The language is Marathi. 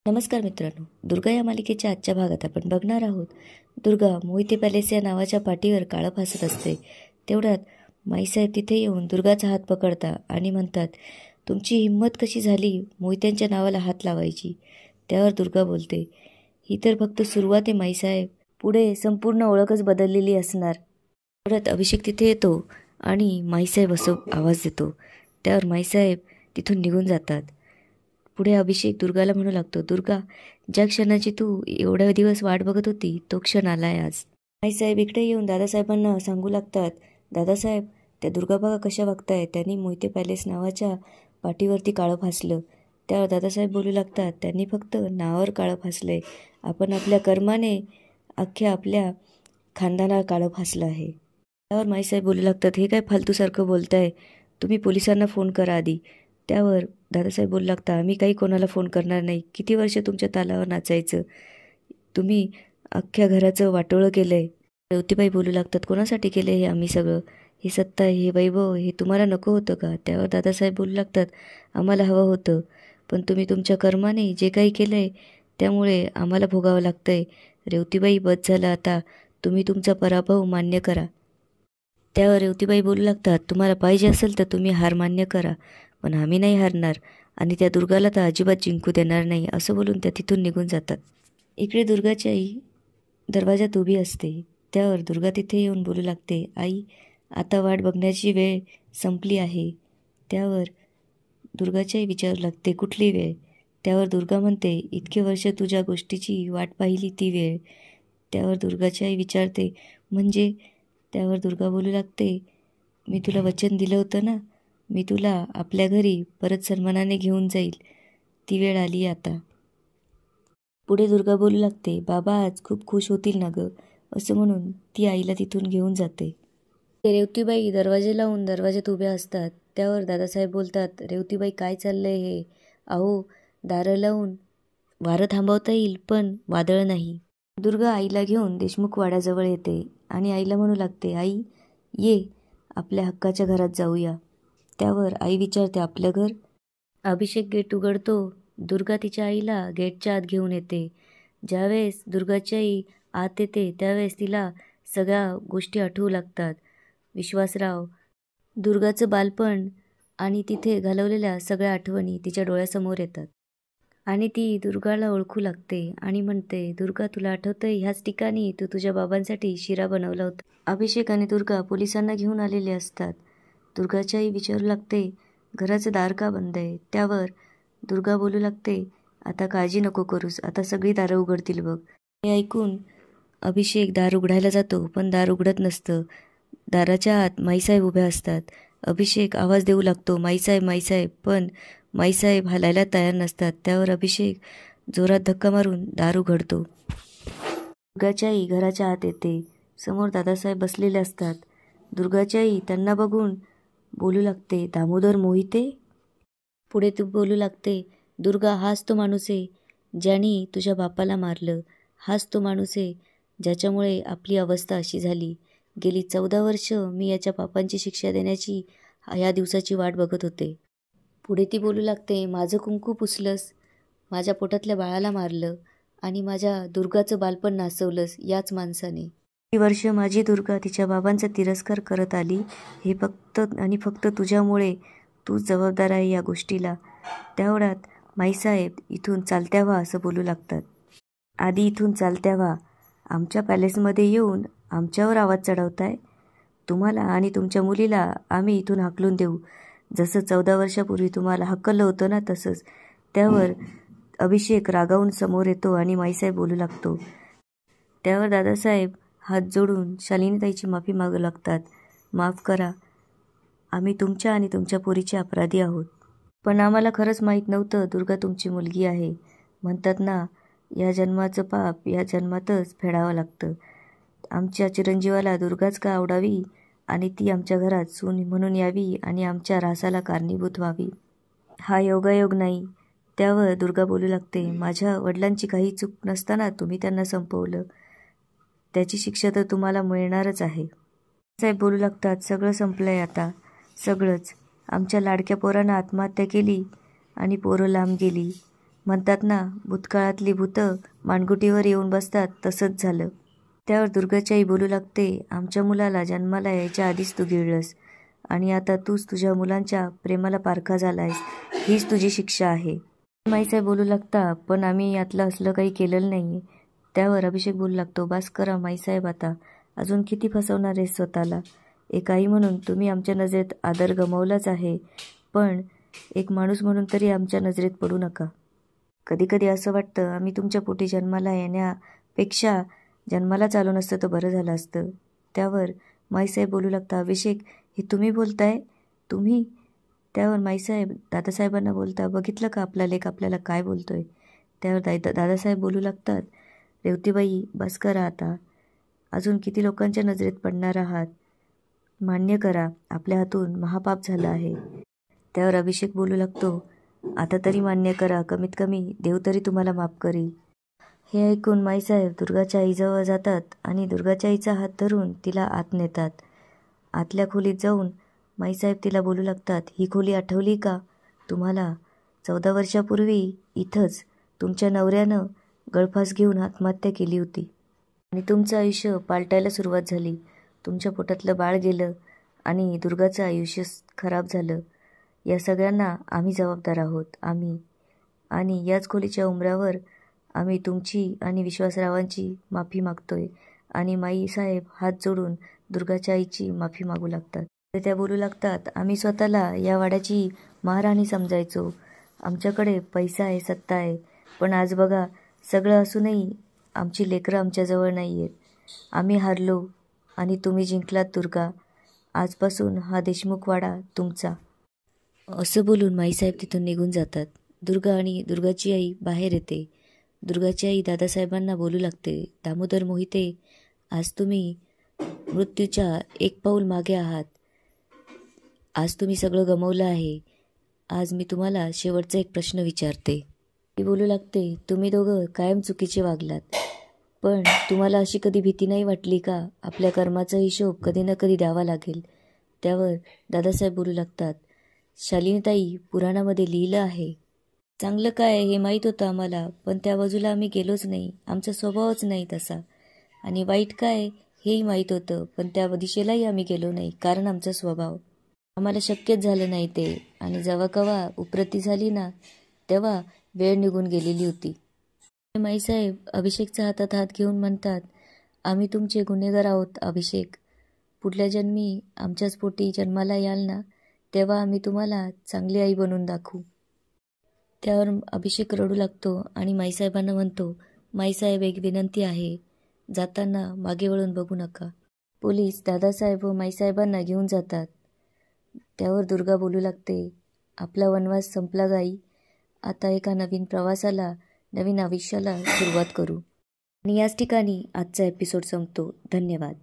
नमस्कार मित्रांनो, दुर्गा या मालिकेच्या आजच्या भागात आपण बघणार आहोत. दुर्गा मोहिते पॅलेस या नावाच्या पाटीवर काळं फासत असते. तेवढ्यात माईसाहेब तिथे येऊन दुर्गाचा हात पकडतात आणि म्हणतात, तुमची हिंमत कशी झाली मोहित्यांच्या नावाला हात लावायची? त्यावर दुर्गा बोलते, ही तर फक्त सुरुवात आहे माईसाहेब, पुढे संपूर्ण ओळखच बदललेली असणार. तेवढ्यात अभिषेक तिथे येतो आणि माईसाहेब असं आवाज देतो. त्यावर माईसाहेब तिथून निघून जातात. पुढे अभिषेक दुर्गाला म्हणू लागतो, दुर्गा, ज्या क्षणाची तू एवढ्या दिवस वाट बघत होती तो क्षण आलाय आज. आईसाहेब इकडे येऊन दादासाहेबांना सांगू लागतात, दादासाहेब, त्या दुर्गा बघा कशा वागताय, त्यांनी मोहिते पॅलेस नावाच्या पाठीवरती काळं फासलं. त्यावर दादासाहेब बोलू लागतात, त्यांनी फक्त नावावर काळं फासलंय, आपण आपल्या कर्माने अख्ख्या आपल्या खानदानाला काळं फासलं आहे. त्यावर माईसाहेब बोलू लागतात, हे काय फालतूसारखं बोलताय, तुम्ही पोलिसांना फोन करा आधी. त्यावर दादासाहेब बोलू लागता, आम्ही काही कोणाला फोन करणार नाही, किती वर्ष तुमच्या तालावर नाचायचं, तुम्ही अख्ख्या घराचं वाटोळं केलं आहे. रेवतीबाई बोलू लागतात, कोणासाठी केलं हे आम्ही सगळं, ही सत्ता, हे वैभव, हे तुम्हाला नको होतं का? त्यावर दादासाहेब बोलू लागतात, आम्हाला हवं होतं, पण तुम्ही तुमच्या कर्माने जे काही केलं आहे त्यामुळे आम्हाला भोगावं लागतं आहे. रेवतीबाई, बस झालं आता, तुम्ही तुमचा पराभव मान्य करा. त्यावर रेवतीबाई बोलू लागतात, तुम्हाला पाहिजे असेल तर तुम्ही हार मान्य करा, पण आम्ही नाही हारणार आणि त्या दुर्गाला तर अजिबात जिंकू देणार नाही, असं बोलून त्या तिथून निघून जातात. इकडे दुर्गाची आई दरवाजात उभी असते. त्यावर दुर्गा तिथे येऊन बोलू लागते, आई, आता वाट बघण्याची वेळ संपली आहे. त्यावर दुर्गाची आई विचारू लागते, कुठली वेळ? त्यावर दुर्गा म्हणते, इतके वर्ष तुझ्या गोष्टीची वाट पाहिली ती वेळ. त्यावर दुर्गाची आई विचारते, म्हणजे? त्यावर दुर्गा बोलू लागते, मी तुला वचन दिलं होतं ना, मी तुला आपल्या घरी परत सन्मानाने घेऊन जाईल, ती वेळ आली आता. पुढे दुर्गा बोलू लागते, बाबा आज खूप खुश होतील ना गं, असं म्हणून ती आईला तिथून घेऊन जाते. रेवतीबाई दरवाजे लावून दरवाज्यात उभ्या असतात. त्यावर दादासाहेब बोलतात, रेवतीबाई काय चाललंय हे? अहो, दारं लावून वारं थांबवता येईल पण वादळ नाही. दुर्गा आईला घेऊन देशमुख वाड्याजवळ येते आणि आईला म्हणू लागते, आई, ये आपल्या हक्काच्या घरात जाऊया. त्यावर आई विचारते, आपलं घर? अभिषेक गेट उघडतो. दुर्गा तिच्या आईला गेटच्या आत घेऊन येते. ज्यावेळेस दुर्गाची आई आत येते त्यावेळेस तिला सगळ्या गोष्टी आठवू लागतात. विश्वासराव, दुर्गाचं बालपण आणि तिथे घालवलेल्या सगळ्या आठवणी तिच्या डोळ्यासमोर येतात आणि ती दुर्गाला ओळखू लागते आणि म्हणते, दुर्गा, तुला आठवतंय ह्याच ठिकाणी तू तुझ्या बाबांसाठी शिरा बनवला होता. अभिषेक आणि दुर्गा पोलिसांना घेऊन आलेले असतात. दुर्गाची आई विचारू लागते, घराचं दार का बंद आहे? त्यावर दुर्गा बोलू लागते, आता काळजी नको करूस, आता सगळी दारं उघडतील बघ. हे ऐकून अभिषेक दार उघडायला जातो पण दार उघडत नसतं. दाराच्या आत माईसाहेब उभ्या असतात. अभिषेक आवाज देऊ लागतो, माईसाहेब, माईसाहेब, पण माईसाहेब हलायला तयार नसतात. त्यावर अभिषेक जोरात धक्का मारून दार उघडतो. दुर्गाची आई घराच्या आत येते. समोर दादासाहेब बसलेले असतात. दुर्गाची आई त्यांना बघून बोलू लागते, दामोदर मोहिते? पुढे तू बोलू लागते, दुर्गा, हाच तो माणूस आहे ज्याने तुझ्या बापाला मारलं, हाच तो माणूस आहे ज्याच्यामुळे आपली अवस्था अशी झाली. गेली 14 वर्ष मी याच्या पापांची शिक्षा देण्याची या दिवसाची वाट बघत होते. पुढे ती बोलू लागते, माझं कुंकू पुसलंस, माझ्या पोटातल्या बाळाला मारलं आणि माझ्या दुर्गाचं बालपण नासवलंस याच माणसाने. ही वर्ष माझी दुर्गा तिच्या बाबांचा तिरस्कार करत आली, हे फक्त आणि फक्त तुझ्यामुळे, तूच जबाबदार आहे या गोष्टीला. तेवढ्यात माईसाहेब इथून चालत्या व्हा असं बोलू लागतात. आधी इथून चालत्या व्हा, आमच्या पॅलेसमध्ये येऊन आमच्यावर आवाज चढवताय? तुम्हाला आणि तुमच्या मुलीला आम्ही इथून हाकलून देऊ, जसं 14 वर्षापूर्वी तुम्हाला हकललं होतं ना तसंच. त्यावर अभिषेक रागावून समोर येतो आणि माईसाहेब बोलू लागतो. त्यावर दादासाहेब हात जोडून शालिनीताईची माफी मागू लागतात, माफ करा, आम्ही तुमच्या आणि तुमच्या पोरीचे अपराधी आहोत, पण आम्हाला खरंच माहीत नव्हतं दुर्गा तुमची मुलगी आहे. म्हणतात ना, या जन्माचं पाप या जन्मातच फेडावं लागतं. आमच्या चिरंजीवाला दुर्गाच का आवडावी आणि ती आमच्या घरात सून म्हणून यावी आणि आमच्या ऱ्हासाला कारणीभूत व्हावी, हा योगायोग नाही. त्यावर दुर्गा बोलू लागते, माझ्या वडिलांची काही चूक नसताना तुम्ही त्यांना संपवलं, त्याची शिक्षा तर तुम्हाला मिळणारच आहे. साहेब बोलू लागतात, सगळं संपलंय आता, सगळंच. आमच्या लाडक्या पोरानं आत्महत्या केली आणि पोरं लांब गेली. म्हणतात ना, भूतकाळातली भूतं मानगुटीवर येऊन बसतात, तसंच झालं. त्यावर दुर्गाची आई बोलू लागते, आमच्या मुलाला जन्माला यायच्या आधीच तू गिळलंस आणि आता तूच तुझ्या मुलांच्या प्रेमाला पारखा झालायस. हीच तुझी शिक्षा आहे. माईसाहेब बोलू लागता, पण आम्ही यातलं असलं काही केलेलं नाही. त्यावर अभिषेक बोलू लागतो, बास करा माईसाहेब आता. अजून किती फसवणार आहे स्वतःला. एक आई म्हणून तुम्ही आमच्या नजरेत आदर गमावलाच आहे, पण एक माणूस म्हणून तरी आमच्या नजरेत पडू नका. कधी कधी असं वाटतं आम्ही तुमच्या पोटी जन्माला येण्यापेक्षा जन्मालाच आलो नसतं तर बरं झालं असतं. त्यावर माईसाहेब बोलू लागता, अभिषेक हे तुम्ही बोलताय? तुम्ही? त्यावर माईसाहेब दादासाहेबांना बोलता, बघितलं का आपला लेक आपल्याला काय बोलतोय. त्यावर दादासाहेब बोलू लागतात, रेवतीबाई बस करा आता. अजून किती लोकांच्या नजरेत पडणार आहात. मान्य करा आपल्या हातून महापाप झालं आहे. त्यावर अभिषेक बोलू लागतो, आता तरी मान्य करा, कमीत कमी देव तरी तुम्हाला माफ करी. हे ऐकून माईसाहेब दुर्गाच्या आईजवळ जातात आणि दुर्गाच्या आईचा हात धरून तिला आत नेतात. आतल्या खोलीत जाऊन माईसाहेब तिला बोलू लागतात, ही खोली आठवली का तुम्हाला? 14 वर्षापूर्वी इथंच तुमच्या नवऱ्यानं गळफास घेऊन आत्महत्या केली होती आणि तुमचं आयुष्य पालटायला सुरुवात झाली. तुमच्या पोटातलं बाळ गेलं आणि दुर्गाचं आयुष्य खराब झालं. या सगळ्यांना आम्ही जबाबदार आहोत. आणि याच खोलीच्या उंबऱ्यावर आम्ही तुमची आणि विश्वासरावांची माफी मागतोय. आणि माईसाहेब हात जोडून दुर्गाच्या आईची माफी मागू लागतात. त्या बोलू लागतात, आम्ही स्वतःला या वाड्याची महाराणी समजायचो. आमच्याकडे पैसा आहे, सत्ता आहे, पण आज बघा सगळं असूनही आमची लेकरं आमच्याजवळ नाही आहेत. आम्ही हारलो आणि तुम्ही जिंकलात दुर्गा. आजपासून हा देशमुख वाडा तुमचा. असं बोलून माईसाहेब तिथून निघून जातात. दुर्गा आणि दुर्गाची आई बाहेर येते. दुर्गाची आई दादासाहेबांना बोलू लागते, दामोदर मोहिते, आज तुम्ही मृत्यूच्या एक पाऊल मागे आहात. आज तुम्ही सगळं गमावलं आहे. आज मी तुम्हाला शेवटचा एक प्रश्न विचारते. ती बोलू लागते, तुम्ही दोघं कायम चुकीचे वागलात, पण तुम्हाला अशी कधी भीती नाही वाटली का आपल्या कर्माचा हिशोब कधी ना कधी द्यावा लागेल. त्यावर दादासाहेब बोलू लागतात, शालिनीताई, पुराणामध्ये लिहिलं आहे. चांगलं काय हे माहीत होतं आम्हाला, पण त्या बाजूला आम्ही गेलोच नाही. आमचा स्वभावच नाही तसा. आणि वाईट काय हेही माहीत होतं, पण त्या दिशेलाही आम्ही गेलो नाही, कारण आमचा स्वभाव. आम्हाला शक्यच झालं नाही ते. आणि जेव्हा कवा उपरती झाली ना, तेव्हा वेळ निघून गेलेली होती. माईसाहेब अभिषेकचा हातात हात घेऊन म्हणतात, आम्ही तुमचे गुन्हेगार आहोत अभिषेक. पुढल्या जन्मी आमच्याच पोटी जन्माला याल ना, तेव्हा आम्ही तुम्हाला चांगली आई बनवून दाखवू. त्यावर अभिषेक रडू लागतो आणि माईसाहेबांना म्हणतो, माईसाहेब एक विनंती आहे, जाताना मागे वळून बघू नका. पोलीस दादासाहेब व माईसाहेबांना घेऊन जातात. त्यावर दुर्गा बोलू लागते, आपला वनवास संपला गाई. आता एका नवीन प्रवासाला, नवीन आयुष्याला सुरुवात करू. आणि याच ठिकाणी आजचा एपिसोड संपतो. धन्यवाद.